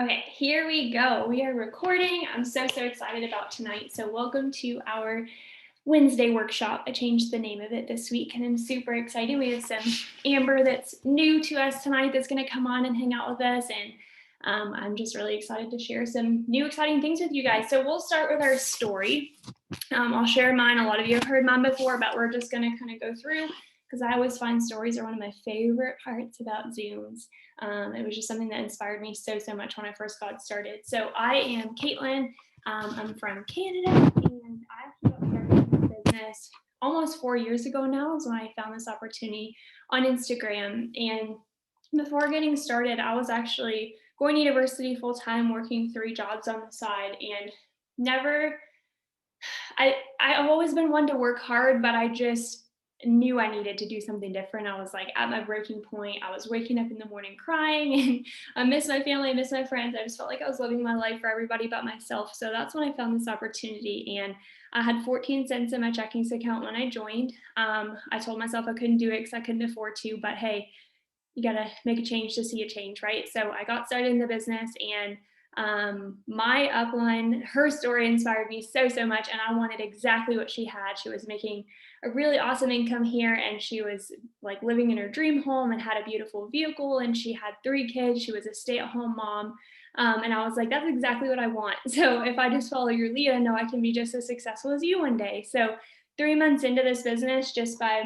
Okay, here we go. We are recording. I'm so excited about tonight. So, welcome to our Wednesday workshop. I changed the name of it this week and I'm super excited. We have some Amber that's new to us tonight that's going to come on and hang out with us. And I'm just really excited to share some new exciting things with you guys. So, we'll start with our story. I'll share mine. A lot of you have heard mine before, but we're just going to kind of go through because I always find stories are one of my favorite parts about Zooms. It was just something that inspired me so much when I first got started. So I am Caitlin. I'm from Canada, and I actually got started in this business almost 4 years ago now is when I found this opportunity on Instagram. And before getting started, I was actually going to university full time, working 3 jobs on the side, and never I've always been one to work hard, but I just knew I needed to do something different. I was like at my breaking point. I was waking up in the morning crying and I miss my family, I miss my friends. I just felt like I was living my life for everybody but myself. So that's when I found this opportunity. And I had 14 cents in my checking account when I joined. I told myself I couldn't do it because I couldn't afford to, but hey, you got to make a change to see a change, right? So I got started in the business, and my upline, her story inspired me so much, and I wanted exactly what she had. She was making a really awesome income here, and she was like living in her dream home and had a beautiful vehicle, and she had 3 kids. She was a stay-at-home mom. And I was like, that's exactly what I want. So if I just follow your lead, I know I can be just as successful as you one day. So 3 months into this business, just by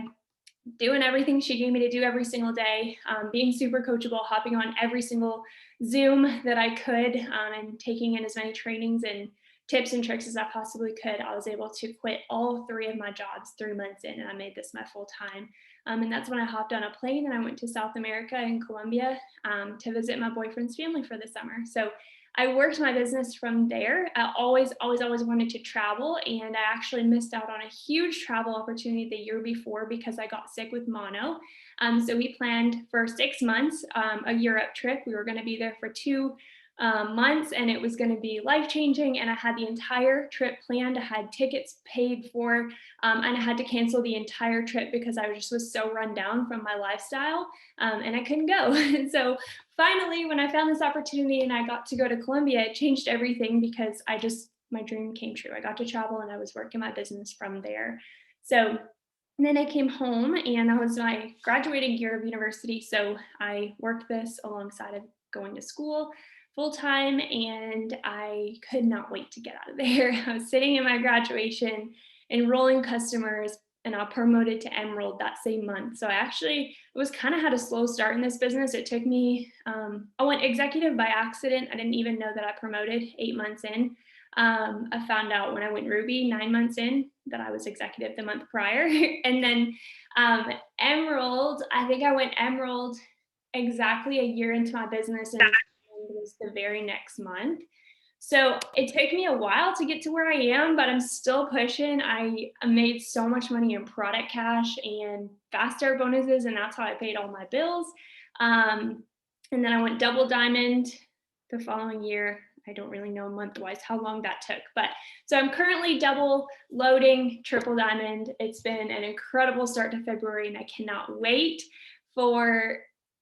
doing everything she gave me to do every single day, being super coachable, hopping on every single Zoom that I could, and taking in as many trainings and tips and tricks as I possibly could. I was able to quit all 3 of my jobs 3 months in, and I made this my full time. And that's when I hopped on a plane and I went to South America in Colombia to visit my boyfriend's family for the summer. So I worked my business from there. I always wanted to travel, and I actually missed out on a huge travel opportunity the year before because I got sick with mono. So we planned for 6 months, a Europe trip. We were going to be there for 2 months, and it was going to be life changing. And I had the entire trip planned. I had tickets paid for, and I had to cancel the entire trip because I just was so run down from my lifestyle, and I couldn't go. And so finally, when I found this opportunity and I got to go to Colombia, it changed everything because my dream came true. I got to travel and I was working my business from there. So then I came home and I was my graduating year of university. So I worked this alongside of going to school full time, and I could not wait to get out of there. I was sitting in my graduation, enrolling customers, and I promoted to Emerald that same month. So I actually was kind of had a slow start in this business. It took me, I went executive by accident. I didn't even know that I promoted 8 months in. I found out when I went Ruby 9 months in that I was executive the month prior. And then Emerald, I think I went Emerald exactly a year into my business, and it was the very next month. So it took me a while to get to where I am, but I'm still pushing. I made so much money in product cash and fast start bonuses, and that's how I paid all my bills. And then I went double diamond the following year. I don't really know month wise how long that took, but so I'm currently double loading triple diamond. It's been an incredible start to February, and I cannot wait for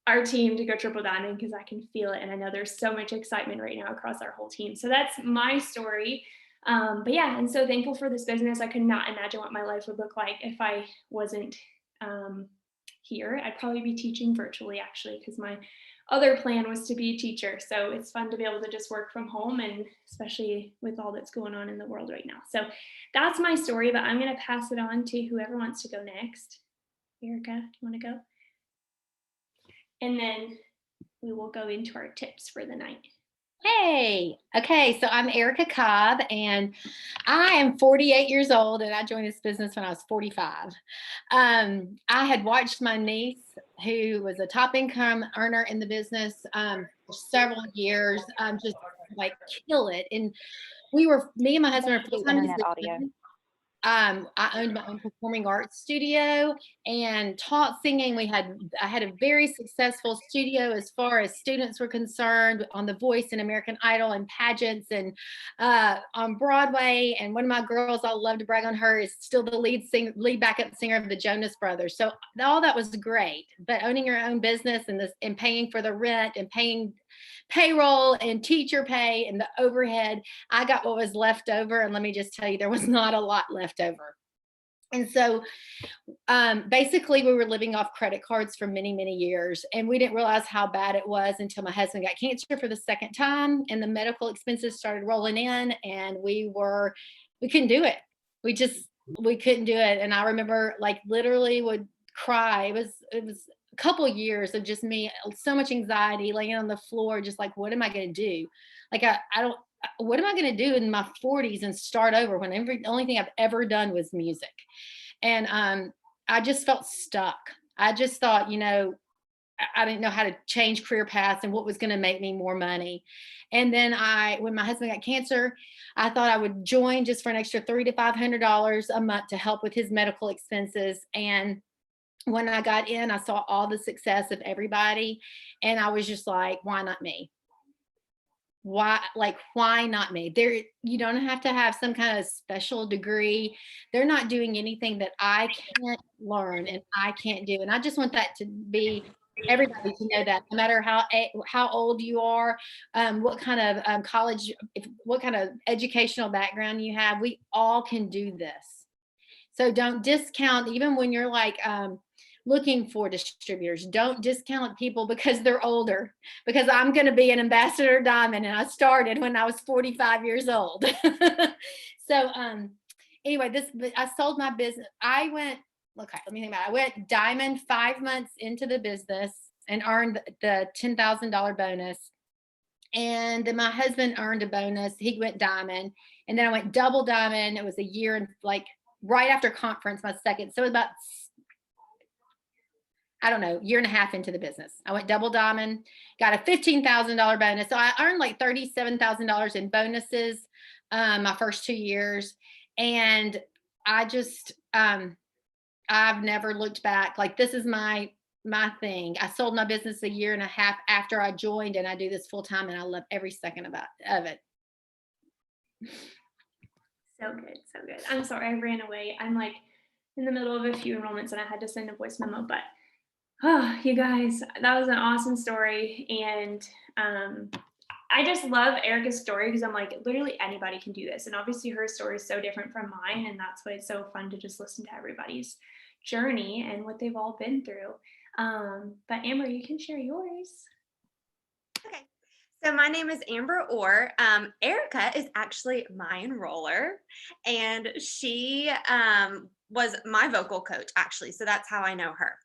our team to go triple diamond because I can feel it. And I know there's so much excitement right now across our whole team. So that's my story. But yeah, I'm so thankful for this business. I could not imagine what my life would look like if I wasn't here. I'd probably be teaching virtually actually, because my other plan was to be a teacher. So it's fun to be able to just work from home, and especially with all that's going on in the world right now. So that's my story, but I'm going to pass it on to whoever wants to go next. Erica, do you want to go? And then we will go into our tips for the night. Hey, okay, so I'm Erica Cobb, and I am 48 years old, and I joined this business when I was 45. I had watched my niece, who was a top income earner in the business for several years, just like kill it. And me and my husband are full-time Internet audio. musicians. I owned my own performing arts studio and taught singing. I had a very successful studio as far as students were concerned on The Voice and American Idol and pageants and on Broadway. And one of my girls, I love to brag on her, is still the lead backup singer of the Jonas Brothers. So all that was great, but owning your own business and paying for the rent and paying payroll and teacher pay and the overhead. I got what was left over. And let me just tell you, there was not a lot left over. And so basically, we were living off credit cards for many, many years. And we didn't realize how bad it was until my husband got cancer for the second time. And the medical expenses started rolling in. And we couldn't do it. We couldn't do it. And I remember like literally would cry. It was a couple of years of just me, so much anxiety, laying on the floor, just like, what am I going to do? Like, I don't, what am I going to do in my 40s and start over when the only thing I've ever done was music? And I just felt stuck. I just thought, I didn't know how to change career paths and what was going to make me more money. And then when my husband got cancer, I thought I would join just for an extra $300 to $500 a month to help with his medical expenses. And when I got in, I saw all the success of everybody. And I was just like, why not me? Why not me? You don't have to have some kind of special degree. They're not doing anything that I can't learn and I can't do. And I just want that to be everybody to know that no matter how old you are, what kind of college, what kind of educational background you have, we all can do this. So don't discount, even when you're like looking for distributors, don't discount people because they're older, because I'm going to be an ambassador diamond and I started when I was 45 years old. So anyway, I sold my business. Okay, let me think about it. I went diamond 5 months into the business and earned the $10,000 bonus. And then my husband earned a bonus. He went diamond. And then I went double diamond. It was a year and like right after conference, my second. So about, I don't know, year and a half into the business. I went double diamond, got a $15,000 bonus. So I earned like $37,000 in bonuses my first 2 years. And I just, I've never looked back. Like, this is my thing. I sold my business a year and a half after I joined, and I do this full time, and I love every second of it. So good, so good. I'm sorry, I ran away. I'm like in the middle of a few enrollments, and I had to send a voice memo. But oh, you guys, that was an awesome story, and I just love Erica's story because I'm like, literally anybody can do this. And obviously her story is so different from mine. And that's why it's so fun to just listen to everybody's journey and what they've all been through. But Amber, you can share yours. Okay. So my name is Amber Orr. Erica is actually my enroller, and she was my vocal coach, actually. So that's how I know her.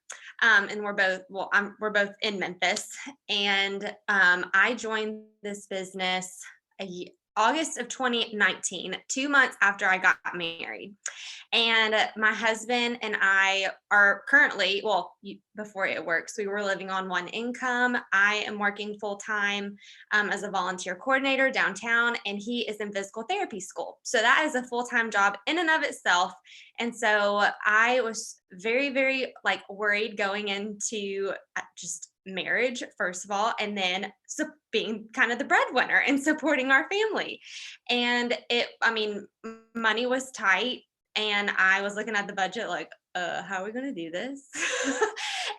And we're both in Memphis, and I joined this business August of 2019, 2 months after I got married. And my husband and I are currently, before it works, we were living on one income. I am working full time as a volunteer coordinator downtown, and he is in physical therapy school. So that is a full-time job in and of itself. And so I was very, very worried going into just marriage, first of all, and then being kind of the breadwinner and supporting our family. And money was tight. And I was looking at the budget like, how are we going to do this?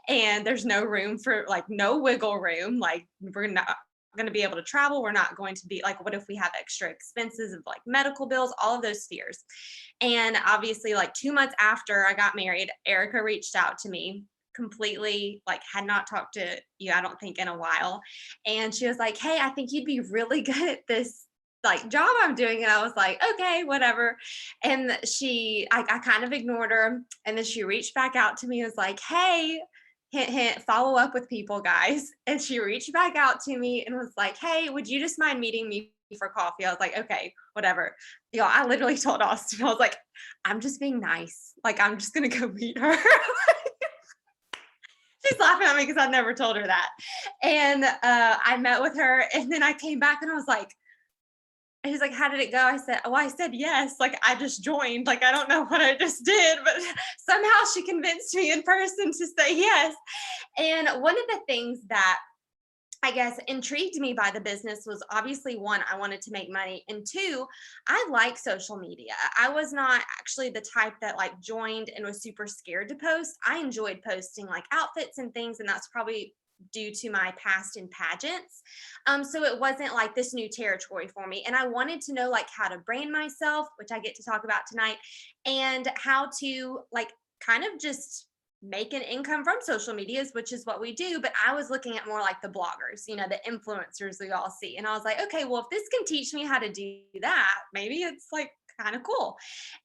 And there's no room for no wiggle room. Like, we're not going to be able to travel. We're not going to be what if we have extra expenses of medical bills, all of those fears. And obviously 2 months after I got married, Erica reached out to me, completely had not talked to you, I don't think, in a while. And she was like, hey, I think you'd be really good at this job I'm doing. And I was like, okay, whatever. And I kind of ignored her. And then she reached back out to me and was like, hey, hint, hint, follow up with people, guys. And she reached back out to me and was like, hey, would you just mind meeting me for coffee? I was like, okay, whatever. I literally told Austin, I was like, I'm just being nice. I'm just going to go meet her. She's laughing at me because I never told her that. And I met with her, and then I came back and I was like, he's like, how did it go? I said yes. I just joined. I don't know what I just did, but somehow she convinced me in person to say yes. And one of the things that I guess intrigued me by the business was obviously, one, I wanted to make money, and two, I like social media. I was not actually the type that joined and was super scared to post. I enjoyed posting outfits and things, and that's probably due to my past in pageants. So it wasn't like this new territory for me. And I wanted to know like how to brand myself, which I get to talk about tonight, and how to like kind of just make an income from social medias, which is what we do. But I was looking at more like the bloggers, the influencers we all see. And I was like, okay, well, if this can teach me how to do that, maybe it's like kind of cool.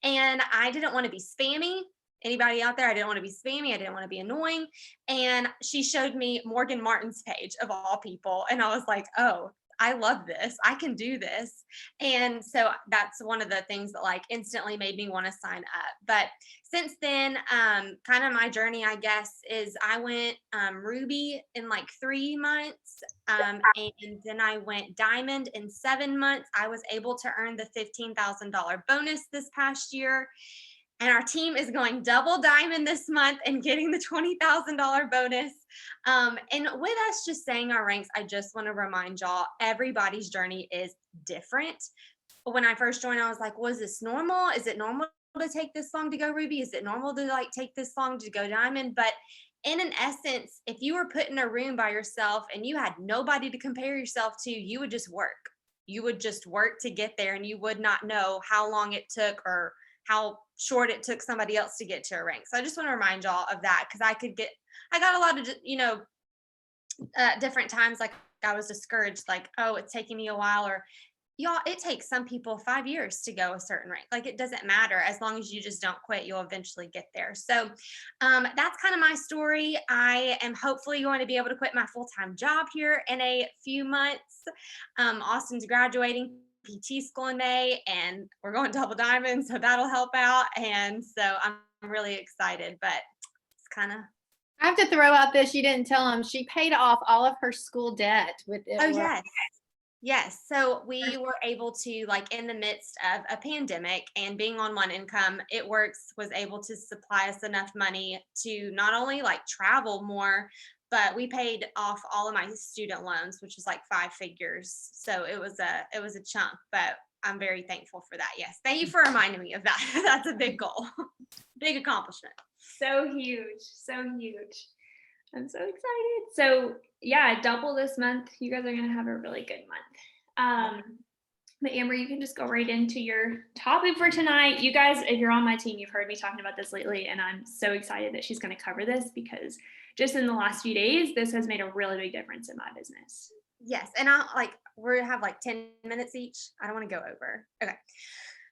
And I didn't want to be spammy. Anybody out there? I didn't want to be spammy. I didn't want to be annoying. And she showed me Morgan Martin's page of all people. And I was like, oh, I love this. I can do this. And so that's one of the things that like instantly made me want to sign up. But since then, kind of my journey, I guess, is I went Ruby in like 3 months. And then I went Diamond in 7 months. I was able to earn the $15,000 bonus this past year. And our team is going double diamond this month and getting the $20,000 bonus. And with us just saying our ranks, I just want to remind y'all, everybody's journey is different. When I first joined, I was like, was this normal? Is it normal to take this long to go Ruby? Is it normal to like take this long to go Diamond? But in an essence, if you were put in a room by yourself and you had nobody to compare yourself to, you would just work. You would just work to get there, and you would not know how long it took or how short it took somebody else to get to a rank. So I just want to remind y'all of that, because I got a lot of, different times like I was discouraged, like, oh, it's taking me a while, or y'all, it takes some people 5 years to go a certain rank. Like, it doesn't matter. As long as you just don't quit, you'll eventually get there. So that's kind of my story. I am hopefully going to be able to quit my full-time job here in a few months. Austin's graduating PT school in May, and we're going double diamond, so that'll help out. And so I'm really excited, but it's kind of. I have to throw out this. You didn't tell them she paid off all of her school debt with it. Oh, yes. Yes. So we were able to, like, in the midst of a pandemic and being on one income, was able to supply us enough money to not only like travel more, but we paid off all of my student loans, which was like 5 figures. So it was a chunk, but I'm very thankful for that. Yes. Thank you for reminding me of that. That's a big goal, big accomplishment. So huge, so huge. I'm so excited. So yeah, double this month. You guys are going to have a really good month. But Amber, you can just go right into your topic for tonight. You guys, if you're on my team, you've heard me talking about this lately, and I'm so excited that she's going to cover this, because just in the last few days, this has made a really big difference in my business. Yes. And we have like 10 minutes each. I don't want to go over. Okay.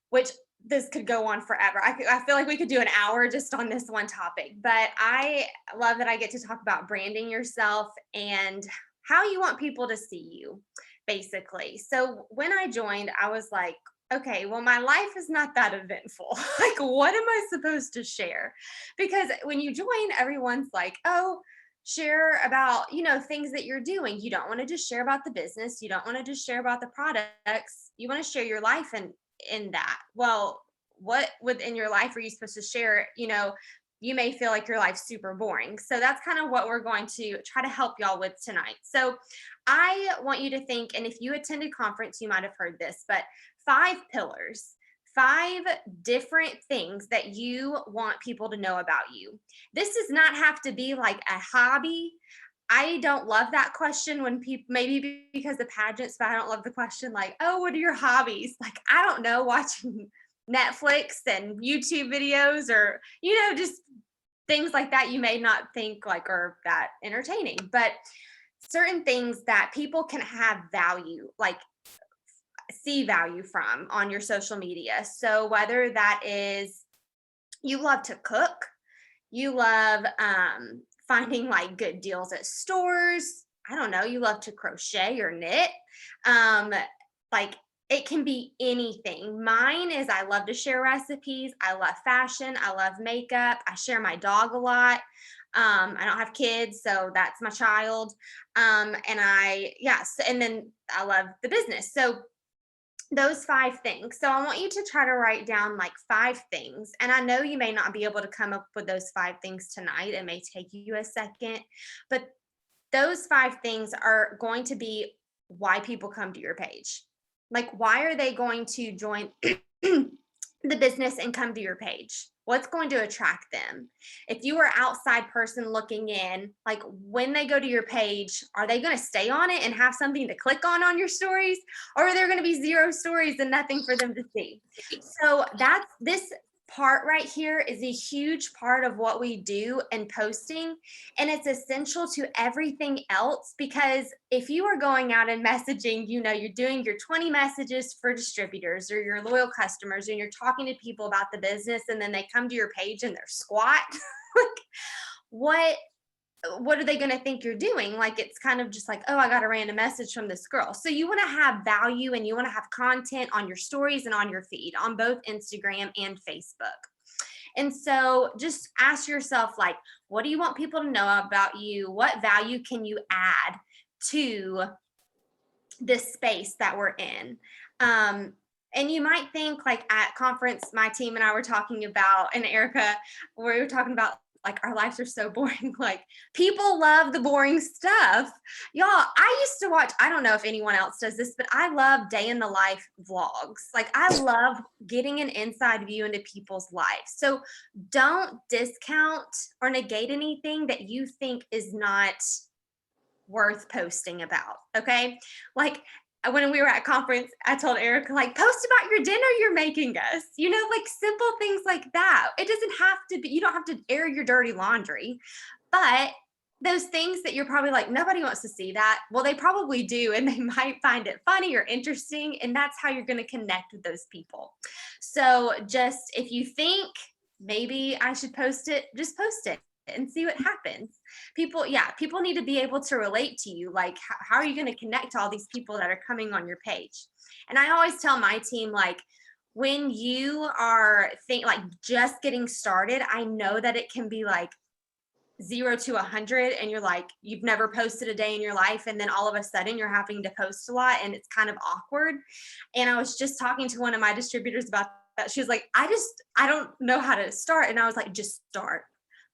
Which this could go on forever. I feel like we could do an hour just on this one topic, but I love that I get to talk about branding yourself and how you want people to see you, basically. So when I joined, I was like, okay, well, my life is not that eventful. Like, what am I supposed to share? Because when you join, everyone's like, oh, share about, things that you're doing. You don't want to just share about the business. You don't want to just share about the products. You want to share your life and in that. Well, what within your life are you supposed to share? You may feel like your life's super boring. So that's kind of what we're going to try to help y'all with tonight. So I want you to think, and if you attended conference, you might have heard this, but 5 pillars, 5 different things that you want people to know about you. This does not have to be like a hobby. I don't love that question when people, maybe because of pageants, but I don't love the question like, oh, what are your hobbies? Like, I don't know, watching Netflix and YouTube videos, or, just things like that you may not think like are that entertaining, but certain things that people can have value, like see value from on your social media. So whether that is you love to cook, you love finding like good deals at stores, I don't know, you love to crochet or knit, like it can be anything. Mine is I love to share recipes. I love fashion. I love makeup. I share my dog a lot. I don't have kids, so that's my child. And then I love the business. So those 5 things. So I want you to try to write down like 5 things. And I know you may not be able to come up with those 5 things tonight. It may take you a second, but those 5 things are going to be why people come to your page. Like, why are they going to join the business and come to your page? What's going to attract them? If you are outside person looking in, like when they go to your page, are they going to stay on it and have something to click on your stories? Or are there going to be 0 stories and nothing for them to see? So that's this part right here is a huge part of what we do in posting, and it's essential to everything else, because if you are going out and messaging, you know, you're doing your 20 messages for distributors or your loyal customers, and you're talking to people about the business, and then they come to your page and they're squat, like what are they going to think you're doing? Like, it's kind of just like, oh, I got a random message from this girl. So you want to have value, and you want to have content on your stories and on your feed on both Instagram and Facebook. And so just ask yourself, like, what do you want people to know about you? What value can you add to this space that we're in? And you might think, like, at conference, my team and I were talking about, and Erica, we were talking about, like, our lives are so boring. Like, people love the boring stuff. Y'all, I used to watch, I don't know if anyone else does this, but I love day in the life vlogs. Like, I love getting an inside view into people's lives. So don't discount or negate anything that you think is not worth posting about. Okay. Like, when we were at conference, I told Erica, like, post about your dinner you're making us, you know, like simple things like that. It doesn't have to be, you don't have to air your dirty laundry, but those things that you're probably like, nobody wants to see that. Well, they probably do, and they might find it funny or interesting. And that's how you're going to connect with those people. So just, if you think maybe I should post it, just post it and see what happens. People need to be able to relate to you. Like, how are you going to connect to all these people that are coming on your page? And I always tell my team, like, when you are like just getting started, I know that it can be like 0 to 100, and you're like, you've never posted a day in your life, and then all of a sudden you're having to post a lot, and it's kind of awkward. And I was just talking to one of my distributors about that. She was like, I don't know how to start. And I was like, just start.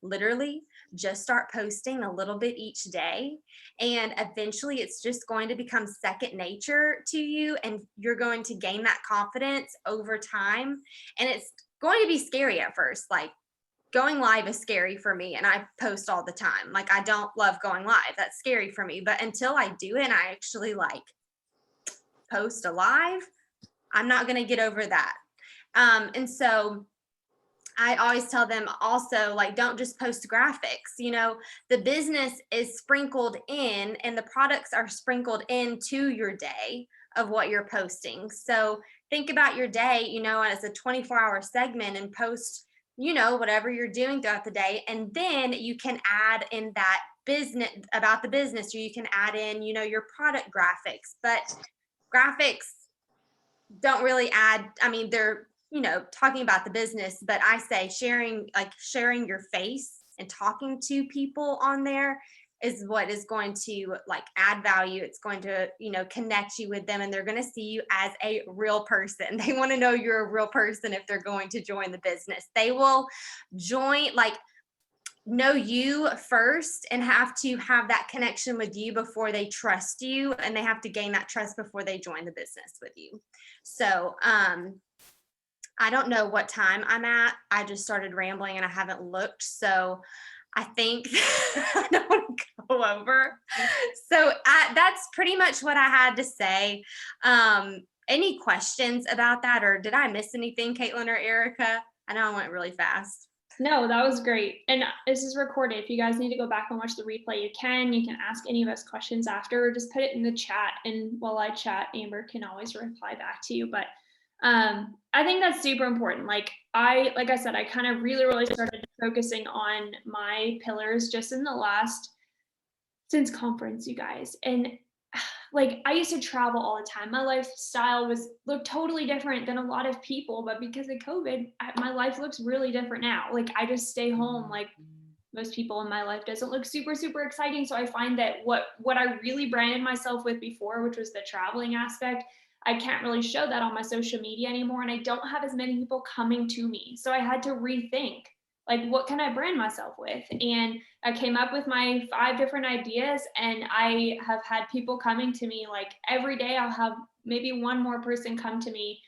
Literally, just start posting a little bit each day, and eventually it's just going to become second nature to you, and you're going to gain that confidence over time. And it's going to be scary at first. Like, going live is scary for me, and I post all the time. Like, I don't love going live. That's scary for me. But until I do it and I actually like post a live, I'm not going to get over that. And so I always tell them also, like, don't just post graphics. You know, the business is sprinkled in, and the products are sprinkled into your day of what you're posting. So think about your day, you know, as a 24-hour segment, and post, you know, whatever you're doing throughout the day. And then you can add in that business, about the business, or you can add in, you know, your product graphics. But graphics don't really add, I mean, they're, you know, talking about the business, but I say sharing your face and talking to people on there is what is going to, like, add value. It's going to, you know, connect you with them, and they're going to see you as a real person. They want to know you're a real person if they're going to join the business. They will join, like, know you first, and have to have that connection with you before they trust you, and they have to gain that trust before they join the business with you. So I don't know what time I'm at. I just started rambling and I haven't looked, so I think I don't want to go over. So that's pretty much what I had to say. Any questions about that, or did I miss anything, Caitlin or Erica? I know I went really fast. No, that was great. And this is recorded. If you guys need to go back and watch the replay, you can. You can ask any of us questions after, or just put it in the chat. And while I chat, Amber can always reply back to you. But I think that's super important. Like I said, I kind of really started focusing on my pillars just in the last, since conference, you guys. And like, I used to travel all the time. My lifestyle looked totally different than a lot of people, but because of COVID, my life looks really different now. Like, I just stay home. Like, most people in my life doesn't look super exciting. So I find that what I really branded myself with before, which was the traveling aspect, I can't really show that on my social media anymore. And I don't have as many people coming to me. So I had to rethink, like, what can I brand myself with? And I came up with my 5 different ideas, and I have had people coming to me, like, every day. I'll have maybe one more person come to me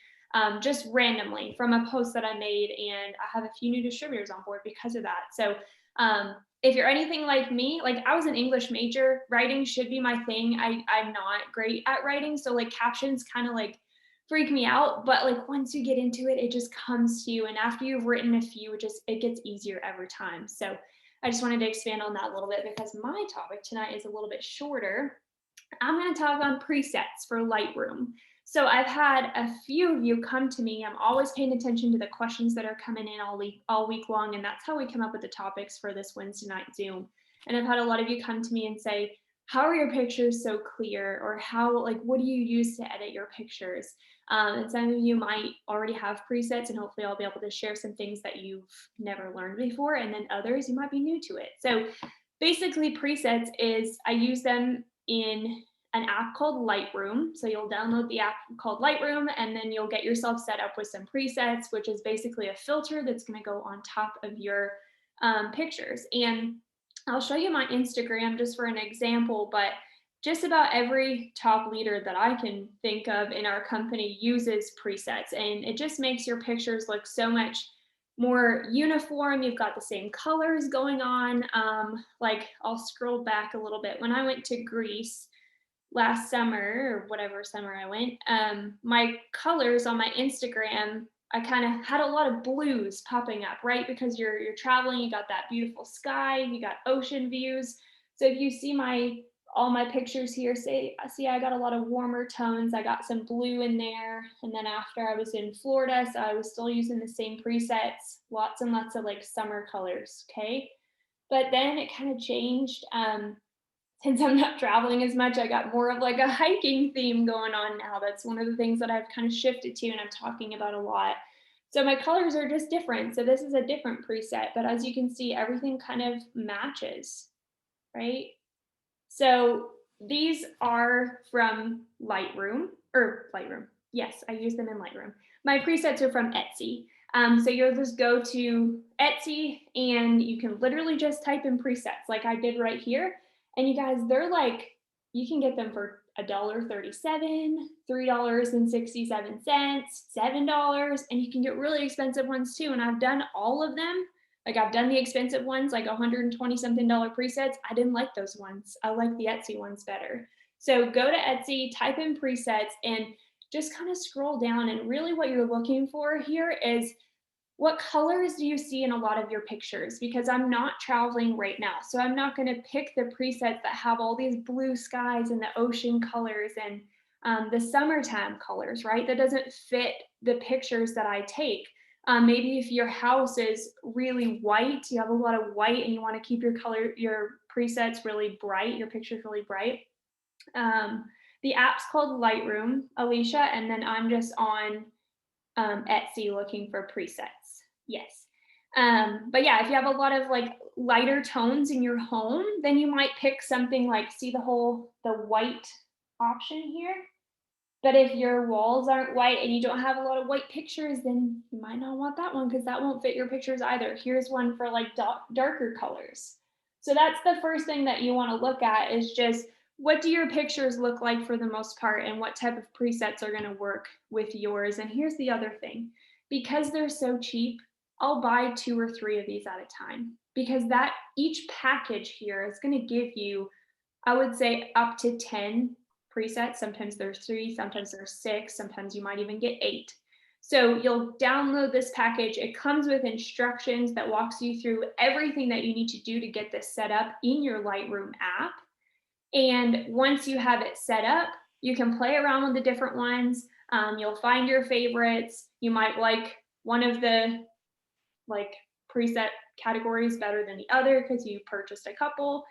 just randomly from a post that I made. And I have a few new distributors on board because of that. So if you're anything like me, like I was an English major, writing should be my thing. I'm not great at writing. So like captions kind of like freak me out, but like once you get into it, it just comes to you. And after you've written a few, it gets easier every time. So I just wanted to expand on that a little bit because my topic tonight is a little bit shorter. I'm going to talk on presets for Lightroom. So I've had a few of you come to me. I'm always paying attention to the questions that are coming in all week long. And that's how we come up with the topics for this Wednesday night Zoom. And I've had a lot of you come to me and say, how are your pictures so clear? Or what do you use to edit your pictures? And some of you might already have presets, and hopefully I'll be able to share some things that you've never learned before. And then others, you might be new to it. So basically presets is I use them in an app called Lightroom. So you'll download the app called Lightroom, and then you'll get yourself set up with some presets, which is basically a filter that's going to go on top of your pictures. And I'll show you my Instagram just for an example, but just about every top leader that I can think of in our company uses presets, and it just makes your pictures look so much more uniform. You've got the same colors going on. Like I'll scroll back a little bit. When I went to Greece last summer, or whatever summer I went, my colors on my Instagram, I kind of had a lot of blues popping up, right? Because you're traveling, you got that beautiful sky, you got ocean views. So if you see all my pictures here, see I got a lot of warmer tones. I got some blue in there. And then after I was in Florida, so I was still using the same presets, lots and lots of like summer colors, okay? But then it kind of changed. Since I'm not traveling as much, I got more of like a hiking theme going on now. That's one of the things that I've kind of shifted to and I'm talking about a lot. So my colors are just different. So this is a different preset, but as you can see, everything kind of matches, right? So these are from Lightroom. Yes, I use them in Lightroom. My presets are from Etsy. So you'll just go to Etsy and you can literally just type in presets like I did right here. And you guys, they're like, you can get them for $1.37, $3.67, $7, and you can get really expensive ones too. And I've done all of them. Like I've done the expensive ones, like $120 something presets. I didn't like those ones. I like the Etsy ones better. So go to Etsy, type in presets, and just kind of scroll down. And really what you're looking for here is what colors do you see in a lot of your pictures? Because I'm not traveling right now. So I'm not going to pick the presets that have all these blue skies and the ocean colors and the summertime colors, right? That doesn't fit the pictures that I take. Maybe if your house is really white, you have a lot of white and you want to keep your presets really bright, your pictures really bright. The app's called Lightroom, Alicia, and then I'm just on Etsy looking for presets. Yes. But yeah, if you have a lot of like lighter tones in your home, then you might pick something like, see the white option here? But if your walls aren't white and you don't have a lot of white pictures, then you might not want that one because that won't fit your pictures either. Here's one for like darker colors. So that's the first thing that you want to look at is just what do your pictures look like for the most part and what type of presets are going to work with yours. And here's the other thing, because they're so cheap, I'll buy 2 or 3 of these at a time because that each package here is going to give you, I would say, up to 10 presets. Sometimes there's 3, sometimes there's 6, sometimes you might even get 8. So you'll download this package. It comes with instructions that walks you through everything that you need to do to get this set up in your Lightroom app. And once you have it set up, you can play around with the different ones. You'll find your favorites. You might like one of the preset categories better than the other because you purchased a couple,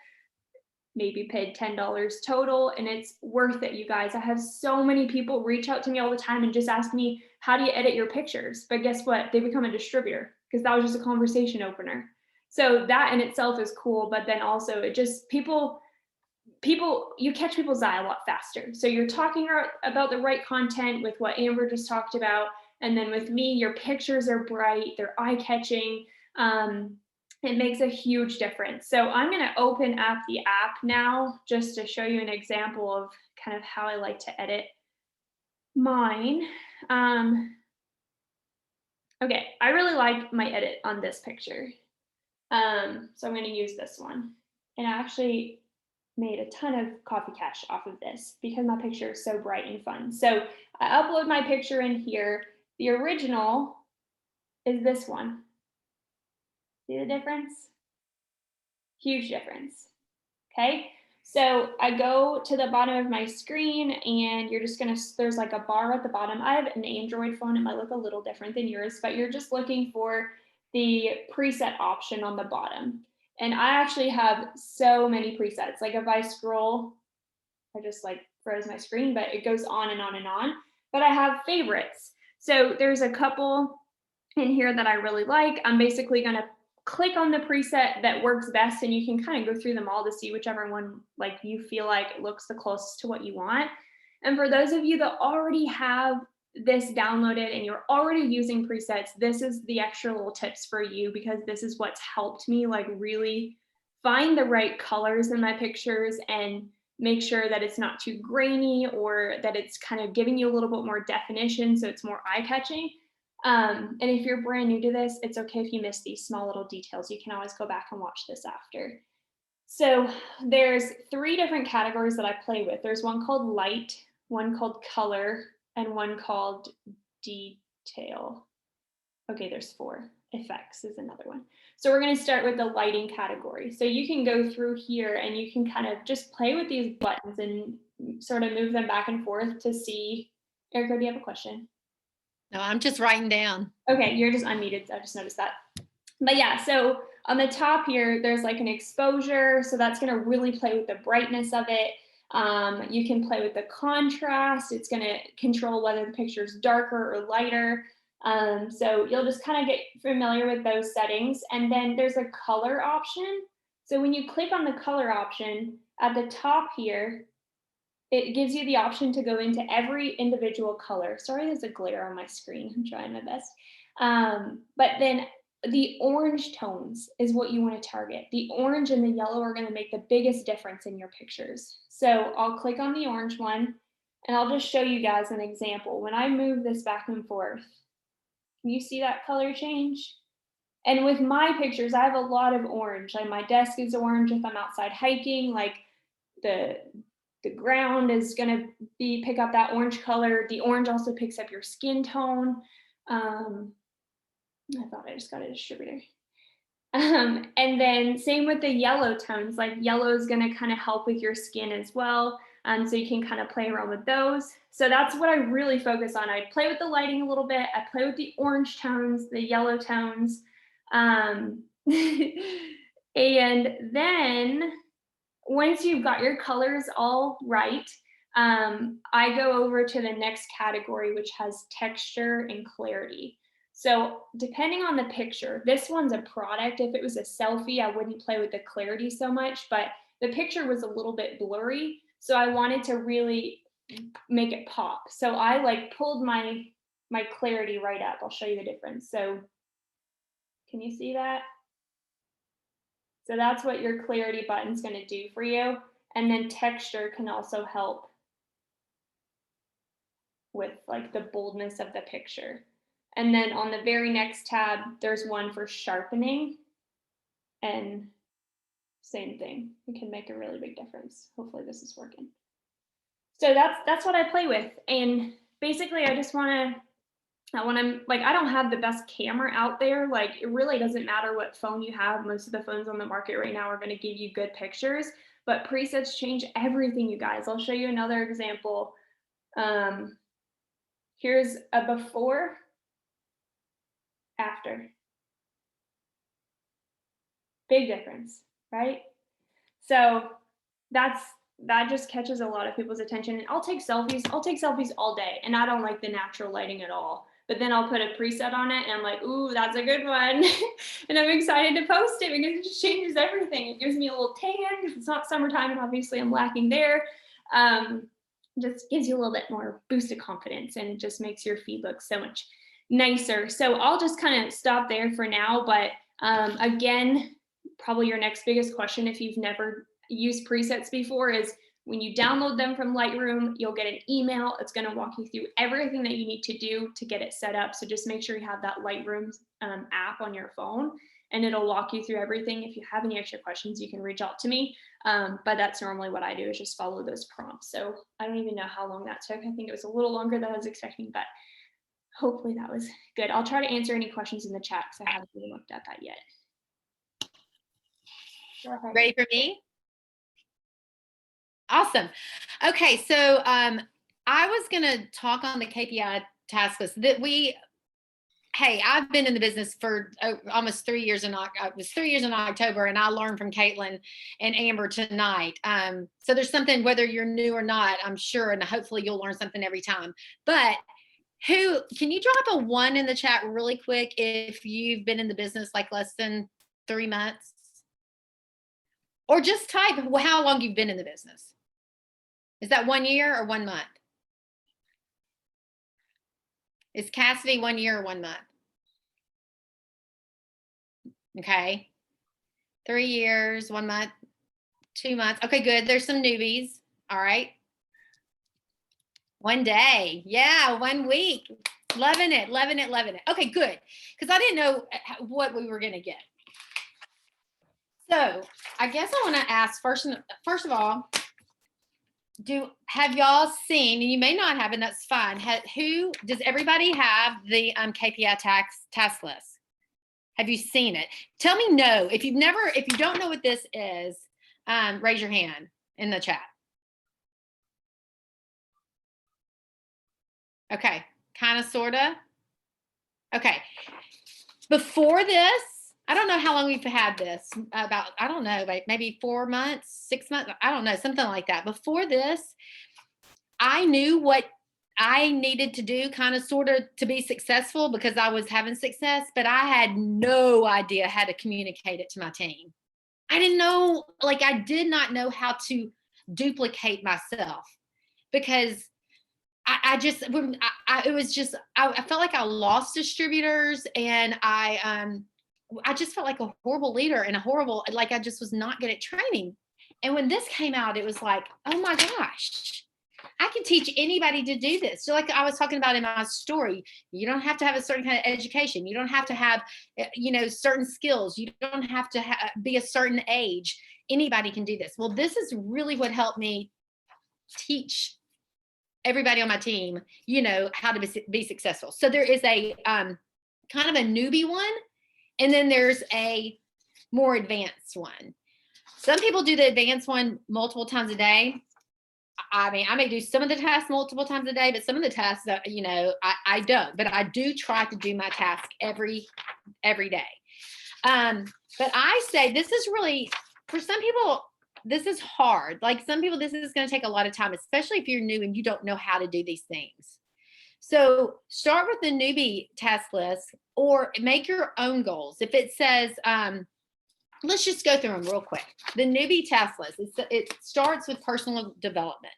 maybe paid $10 total, and it's worth it, you guys. I have so many people reach out to me all the time and just ask me, how do you edit your pictures? But guess what? They become a distributor because that was just a conversation opener. So that in itself is cool, but then also it just people, you catch people's eye a lot faster. So you're talking about the right content with what Amber just talked about. And then with me, your pictures are bright, they're eye-catching. It makes a huge difference. So I'm going to open up the app now just to show you an example of kind of how I like to edit mine. Okay, I really like my edit on this picture. So I'm going to use this one. And I actually made a ton of coffee cash off of this because my picture is so bright and fun. So I upload my picture in here. The original is this one. See the difference? Huge difference. Okay. So I go to the bottom of my screen and you're just gonna, there's like a bar at the bottom. I have an Android phone. It might look a little different than yours, but you're just looking for the preset option on the bottom. And I actually have so many presets. Like if I scroll, I just like froze my screen, but it goes on and on and on. But I have favorites. So there's a couple in here that I really like. I'm basically going to click on the preset that works best, and you can kind of go through them all to see whichever one like you feel like looks the closest to what you want. And for those of you that already have this downloaded and you're already using presets, this is the extra little tips for you, because this is what's helped me like really find the right colors in my pictures and make sure that it's not too grainy or that it's kind of giving you a little bit more definition so it's more eye-catching. And if you're brand new to this, it's okay if you miss these small little details. You can always go back and watch this after. So there's 3 different categories that I play with. There's one called light, one called color, and one called detail. Okay, there's 4. Effects is another one. So we're going to start with the lighting category. So you can go through here and you can kind of just play with these buttons and sort of move them back and forth to see. Erica, do you have a question? No, I'm just writing down. Okay, you're just unmuted. I just noticed that. But yeah, so on the top here, there's like an exposure. So that's going to really play with the brightness of it. You can play with the contrast. It's going to control whether the picture is darker or lighter. So you'll just kind of get familiar with those settings. And then there's a color option. So when you click on the color option at the top here, it gives you the option to go into every individual color. Sorry, there's a glare on my screen. I'm trying my best. But then the orange tones is what you want to target. The orange and the yellow are going to make the biggest difference in your pictures. So I'll click on the orange one and I'll just show you guys an example. When I move this back and forth, can you see that color change? And with my pictures, I have a lot of orange. Like my desk is orange if I'm outside hiking, like the ground is going to pick up that orange color. The orange also picks up your skin tone. I thought I just got a distributor. And then same with the yellow tones, like yellow is going to kind of help with your skin as well. So you can kind of play around with those. So that's what I really focus on. I play with the lighting a little bit. I play with the orange tones, the yellow tones. And then once you've got your colors all right, I go over to the next category, which has texture and clarity. So depending on the picture, this one's a product. If it was a selfie, I wouldn't play with the clarity so much, but the picture was a little bit blurry. So I wanted to really make it pop. So I like pulled my clarity right up. I'll show you the difference. So can you see that? So that's what your clarity button is going to do for you. And then texture can also help with like the boldness of the picture. And then on the very next tab, there's one for sharpening, and same thing. It can make a really big difference. Hopefully this is working. So that's what I play with. And basically I just want to, like, I don't have the best camera out there. Like, it really doesn't matter what phone you have. Most of the phones on the market right now are going to give you good pictures, but presets change everything, you guys. I'll show you another example. Here's a before, after. Big difference, right? So that just catches a lot of people's attention. And I'll take selfies all day, and I don't like the natural lighting at all. But then I'll put a preset on it and I'm like, ooh, that's a good one. And I'm excited to post it because it just changes everything. It gives me a little tan because it's not summertime and obviously I'm lacking there. Just gives you a little bit more boost of confidence and just makes your feed look so much nicer. So I'll just kind of stop there for now. But again, probably your next biggest question, if you've never used presets before, is When you download them from Lightroom, you'll get an email. It's going to walk you through everything that you need to do to get it set up. So just make sure you have that Lightroom app on your phone, and it'll walk you through everything. If you have any extra questions, you can reach out to me. But that's normally what I do, is just follow those prompts. So I don't even know how long that took. I think it was a little longer than I was expecting, but hopefully that was good. I'll try to answer any questions in the chat because I haven't really looked at that yet. Ready for me? Awesome. Okay, so I was going to talk on the KPI task list that hey, I've been in the business for almost 3 years. It was 3 years in October, and I learned from Caitlin and Amber tonight. So there's something, whether you're new or not, I'm sure, and hopefully you'll learn something every time. But can you drop a 1 in the chat really quick if you've been in the business like less than 3 months? Or just type how long you've been in the business. Is that 1 year or 1 month? Is Cassidy 1 year or 1 month? Okay. 3 years, 1 month, 2 months. Okay, good. There's some newbies. All right. 1 day. Yeah, 1 week. Loving it, loving it, loving it. Okay, good. Because I didn't know what we were going to get. So I guess I want to ask first of all, have y'all seen, and you may not have, and that's fine. Does everybody have the KPI task list? Have you seen it? Tell me no. If you don't know what this is, raise your hand in the chat. Okay, kind of, sort of. Okay. Before this, I don't know how long we've had this, about, I don't know, like maybe 4 months, 6 months, I don't know, something like that. Before this, I knew what I needed to do, kind of, sort of, to be successful, because I was having success, but I had no idea how to communicate it to my team. I didn't know, like, I did not know how to duplicate myself, because I felt like I lost distributors, and I just felt like a horrible leader and I just was not good at training. And when this came out, it was like, oh my gosh, I can teach anybody to do this. So like I was talking about in my story, you don't have to have a certain kind of education. You don't have to have, certain skills. You don't have to be a certain age. Anybody can do this. Well, this is really what helped me teach everybody on my team, how to be successful. So there is a kind of a newbie one, and then there's a more advanced one. Some people do the advanced one multiple times a day. I mean, I may do some of the tasks multiple times a day, but some of the tasks that, I don't, but I do try to do my task every day. But I say this is really, for some people, this is hard. Like some people, this is going to take a lot of time, especially if you're new and you don't know how to do these things. So start with the newbie task list, or make your own goals. If it says, let's just go through them real quick. The newbie task list, it starts with personal development.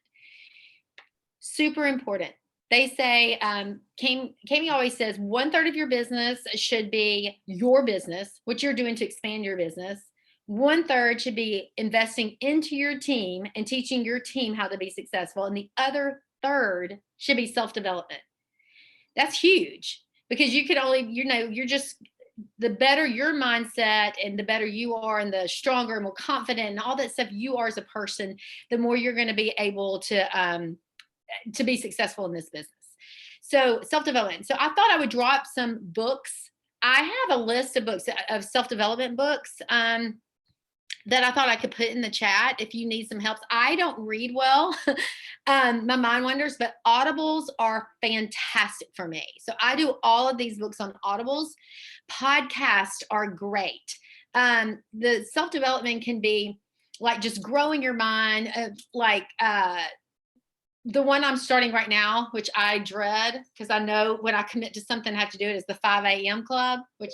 Super important. They say, Kami always says 1/3 of your business should be your business, what you're doing to expand your business. 1/3 should be investing into your team and teaching your team how to be successful. And the other third should be self-development. That's huge, because you could only, you're just, the better your mindset and the better you are and the stronger and more confident and all that stuff you are as a person, the more you're going to be able to be successful in this business. So self-development. So I thought I would drop some books. I have a list of books, of self-development books, that I thought I could put in the chat if you need some help. I don't read well, my mind wanders, but Audibles are fantastic for me. So I do all of these books on Audibles. Podcasts are great. The self-development can be like just growing your mind, the one I'm starting right now, which I dread, because I know when I commit to something, I have to do it, is the 5 a.m. club, which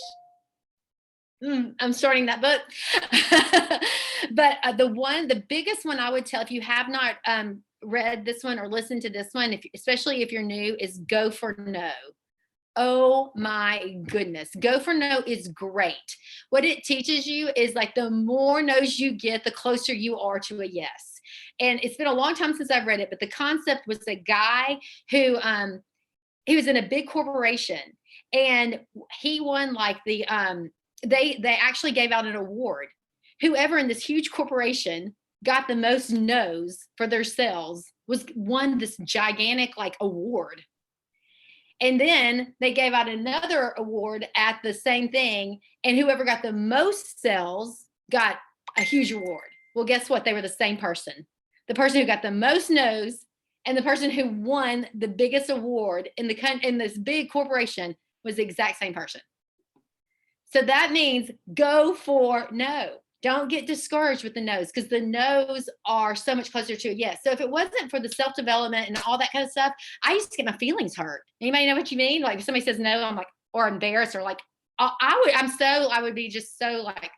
I'm starting that book. But the biggest one I would tell, if you have not read this one or listened to this one, especially if you're new, is Go for No. Oh my goodness. Go for No is great. What it teaches you is, like, the more no's you get, the closer you are to a yes. and it's been a long time since I've read it, but the concept was a guy who he was in a big corporation, and he won like the they actually gave out an award. Whoever in this huge corporation got the most no's for their sales was won this gigantic like award. And then they gave out another award at the same thing, and whoever got the most sales got a huge award. Well, guess what? They were the same person. The person who got the most no's and the person who won the biggest award in this big corporation was the exact same person. So that means go for no. Don't get discouraged with the no's, because the no's are so much closer to a yes. So if it wasn't for the self-development and all that kind of stuff, I used to get my feelings hurt. Anybody know what you mean? Like if somebody says no, I'm like, or embarrassed, or like, I would be just so like,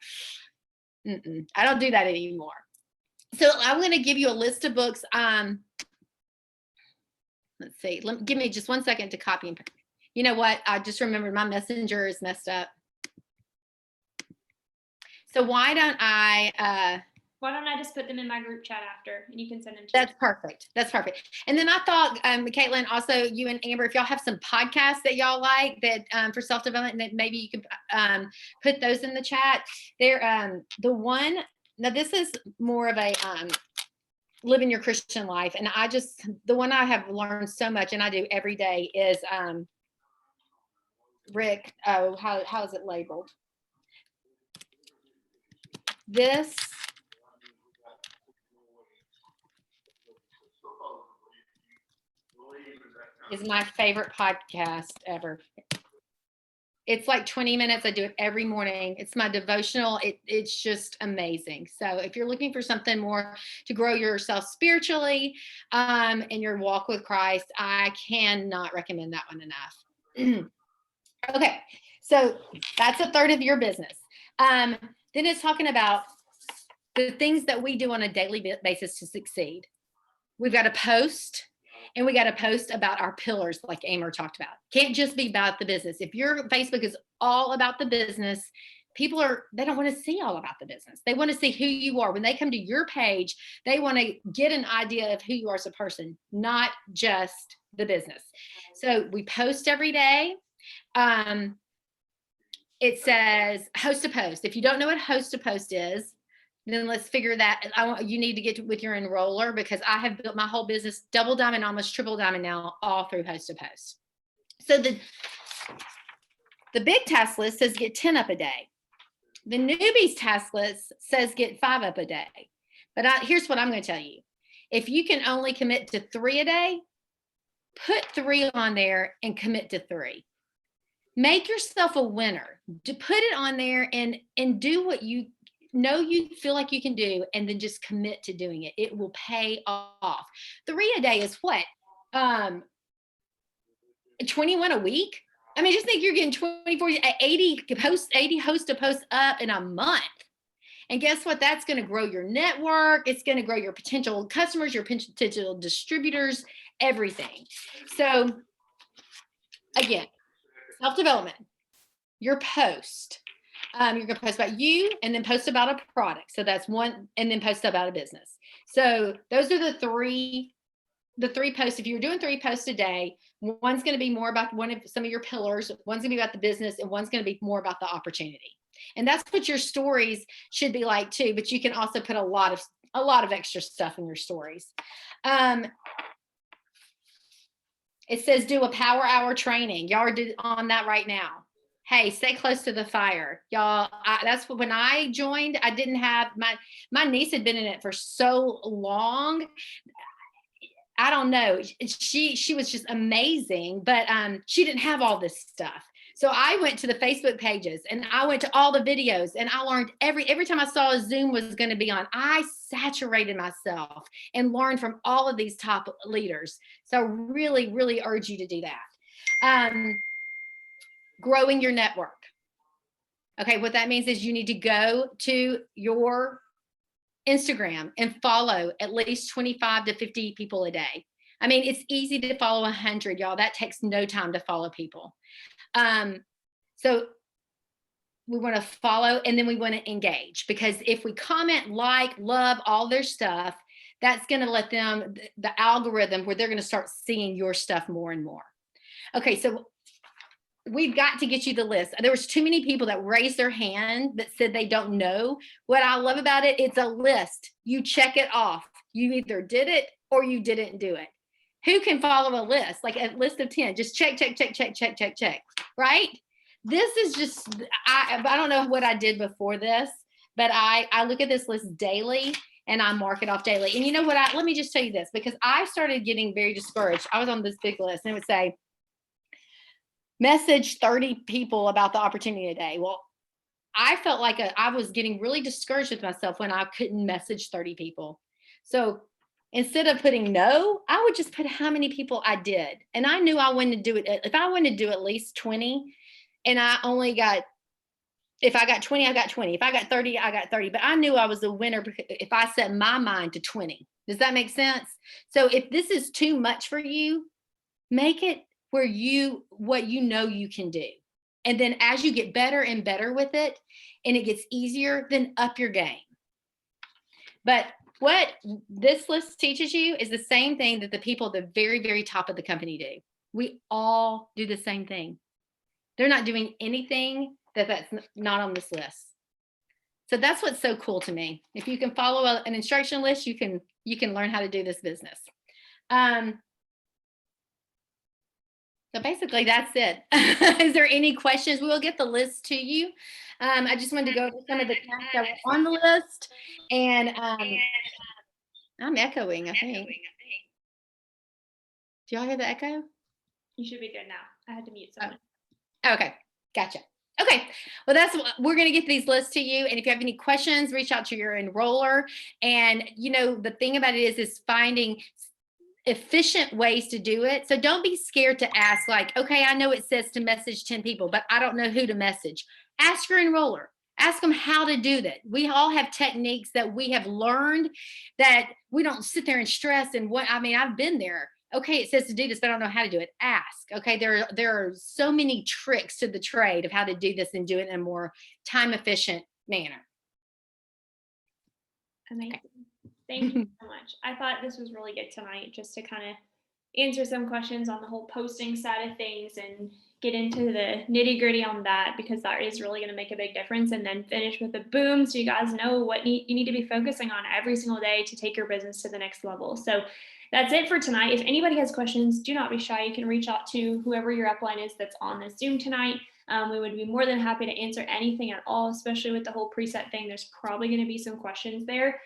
I don't do that anymore. So I'm going to give you a list of books. Let's see. Give me just 1 second to copy and paste. You know what? I just remembered my messenger is messed up. So why don't I just put them in my group chat after, and you can send them to That's me. perfect. That's perfect. And then I thought, Caitlin, also you and Amber, if y'all have some podcasts that y'all like that for self-development, that maybe you could put those in the chat. They're the one, now this is more of a living your Christian life. And the one I have learned so much and I do every day is Rick, how is it labeled? This is my favorite podcast ever. It's like 20 minutes. I do it every morning. It's my devotional. It's just amazing. So if you're looking for something more to grow yourself spiritually in your walk with Christ, I cannot recommend that one enough. Okay, so that's a third of your business. Then it's talking about the things that we do on a daily basis to succeed. We've got to post, and we got to post about our pillars like Amber talked about. Can't just be about the business. If your Facebook is all about the business, they don't want to see all about the business. They want to see who you are. When they come to your page, they want to get an idea of who you are as a person, not just the business. So we post every day. It says host a post. If you don't know what host a post is, then let's figure that. You need to get with your enroller, because I have built my whole business double diamond, almost triple diamond now, all through host to post. So the big task list says get 10 up a day. The newbies task list says get 5 up a day. But here's what I'm going to tell you. If you can only commit to 3 a day, put 3 on there and commit to 3. Make yourself a winner. To put it on there and do what you know you feel like you can do, and then just commit to doing it. It will pay off. 3 a day is what? 21 a week? I mean, just think you're getting 24, 80 host to post up in a month. And guess what? That's going to grow your network. It's going to grow your potential customers, your potential distributors, everything. So again, self-development, your post. You're going to post about you, and then post about a product. So that's one, and then post about a business. So those are the three posts. If you're doing 3 posts a day, one's going to be more about some of your pillars, one's going to be about the business, and one's going to be more about the opportunity. And that's what your stories should be like too. But you can also put a lot of extra stuff in your stories. It says do a power hour training. Y'all are on that right now. Hey, stay close to the fire, y'all. That's when I joined. I didn't have my niece had been in it for so long. I don't know. She was just amazing, but she didn't have all this stuff. So I went to the Facebook pages, and I went to all the videos, and I learned every time I saw a Zoom was going to be on, I saturated myself and learned from all of these top leaders. So I really, really urge you to do that. Growing your network. Okay, what that means is you need to go to your Instagram and follow at least 25 to 50 people a day. I mean, it's easy to follow 100, y'all. That takes no time to follow people. So we want to follow, and then we want to engage, because if we comment, like, love all their stuff, that's going to let them, the algorithm where they're going to start seeing your stuff more and more. Okay, so we've got to get you the list. There was too many people that raised their hand that said they don't know. What I love about it, it's a list. You check it off. You either did it or you didn't do it. Who can follow a list, like a list of 10? Just check, check, check, check, check, check, check, right? This is just, I don't know what I did before this, but I look at this list daily and I mark it off daily. And you know what, let me just tell you this, because I started getting very discouraged. I was on this big list and it would say, message 30 people about the opportunity today. Well, I felt like I was getting really discouraged with myself when I couldn't message 30 people. So instead of putting no, I would just put how many people I did. And I knew I wanted to do it. If I wanted to do at least 20 and I only got, if I got 20, I got 20. If I got 30, I got 30. But I knew I was a winner if I set my mind to 20. Does that make sense? So if this is too much for you, make it where what you know you can do. And then as you get better and better with it and it gets easier, then up your game. But what this list teaches you is the same thing that the people at the very, very top of the company do. We all do the same thing. They're not doing anything that's not on this list. So that's what's so cool to me. If you can follow an instruction list, you can learn how to do this business. So basically that's it. Is there any questions? We will get the list to you. I just wanted to go over some of the tasks that were on the list. And I'm echoing, I think. Do y'all hear the echo? You should be good now. I had to mute someone. Oh, okay, gotcha. Okay, well, that's what we're going to get these lists to you. And if you have any questions, reach out to your enroller. And the thing about it is finding efficient ways to do it. So don't be scared to ask, like, okay, I know it says to message 10 people, but I don't know who to message. Ask your enroller. Ask them how to do that. We all have techniques that we have learned that we don't sit there and stress. And I've been there. Okay, it says to do this, but I don't know how to do it. Ask. Okay, there are so many tricks to the trade of how to do this and do it in a more time efficient manner. Amazing. Okay. Thank you so much. I thought this was really good tonight, just to kind of answer some questions on the whole posting side of things and get into the nitty gritty on that, because that is really going to make a big difference. And then finish with a boom, so you guys know what you need to be focusing on every single day to take your business to the next level. So that's it for tonight. If anybody has questions, do not be shy. You can reach out to whoever your upline is that's on this Zoom tonight. We would be more than happy to answer anything at all, especially with the whole preset thing. There's probably going to be some questions there.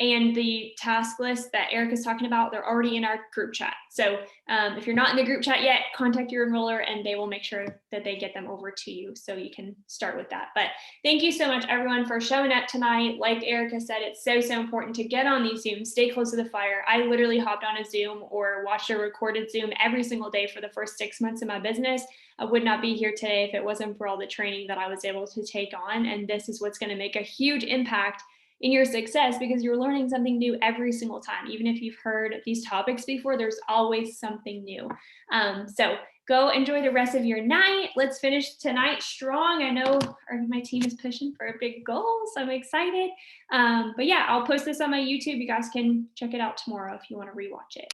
And the task list that Erica's talking about, they're already in our group chat. So if you're not in the group chat yet, contact your enroller and they will make sure that they get them over to you so you can start with that. But thank you so much, everyone, for showing up tonight. Like Erica said, it's so important to get on these Zooms, stay close to the fire. I literally hopped on a Zoom or watched a recorded Zoom every single day for the first 6 months of my business. I would not be here today if it wasn't for all the training that I was able to take on. And this is what's going to make a huge impact in your success, because you're learning something new every single time. Even if you've heard these topics before, there's always something new. So go enjoy the rest of your night. Let's finish tonight strong. I know my team is pushing for a big goal, so I'm excited. But yeah, I'll post this on my YouTube. You guys can check it out tomorrow if you want to rewatch it.